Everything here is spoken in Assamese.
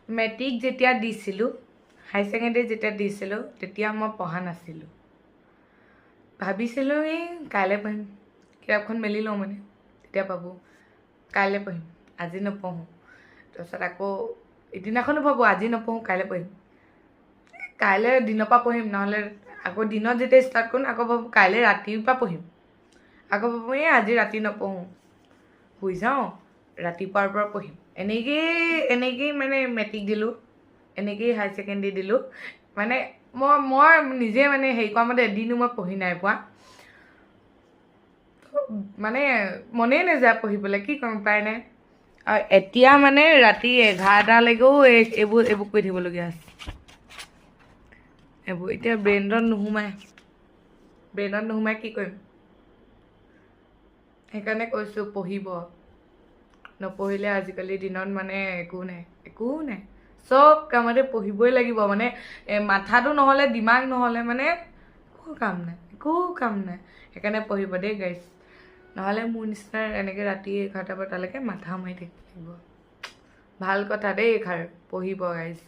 মেট্ৰিক যেতিয়া দিছিলোঁ, হাই ছেকেণ্ডেৰী যেতিয়া দিছিলোঁ, তেতিয়া মই পঢ়া নাছিলোঁ। ভাবিছিলোঁ এই কাইলৈ পঢ়িম, কিতাপখন মেলি লওঁ মানে, তেতিয়া ভাবোঁ কাইলৈ পঢ়িম, আজি নপঢ়োঁ। তাৰপিছত আকৌ এদিনাখনো ভাবোঁ আজি নপঢ়োঁ, কাইলৈ পঢ়িম, কাইলৈ দিনৰ পৰা পঢ়িম, নহ'লে আকৌ দিনত যেতিয়া ষ্টাৰ্ট কৰোঁ আকৌ ভাবোঁ কাইলৈ ৰাতিৰ পৰা পঢ়িম, আকৌ ভাবোঁ এই আজি ৰাতি নপঢ়োঁ, শুই যাওঁ, ৰাতিপুৱাৰ পৰা পঢ়িম। এনেকেই মানে মেট্ৰিক দিলোঁ, এনেকেই হাই ছেকেণ্ডেৰী দিলোঁ। মানে মই নিজে মানে হেৰি কৰা মতে এদিনো মই পঢ়ি নাই পোৱা, মানে মনেই নাযায় পঢ়িবলৈ, কি কৰিম উপায় নাই। আৰু এতিয়া মানে ৰাতি 11টালৈকেও এইবোৰ কৰি থাকিবলগীয়া আছে। এইবোৰ এতিয়া ব্ৰেইনত নোসোমাই কি কৰিম। সেইকাৰণে কৈছোঁ পঢ়িব, নপঢ়িলে আজিকালিৰ দিনত মানে একো নাই। চব কামতে পঢ়িবই লাগিব, মানে মাথাটো নহ'লে, দিমাগ নহ'লে মানে একো কাম নাই। সেইকাৰণে পঢ়িব দেই গাইজ, নহ'লে মোৰ নিচিনা এনেকৈ ৰাতি 11টা বজালৈকে মাথা মাৰি থাকিব লাগিব। ভাল কথা দেই, পঢ়িব গাইজ।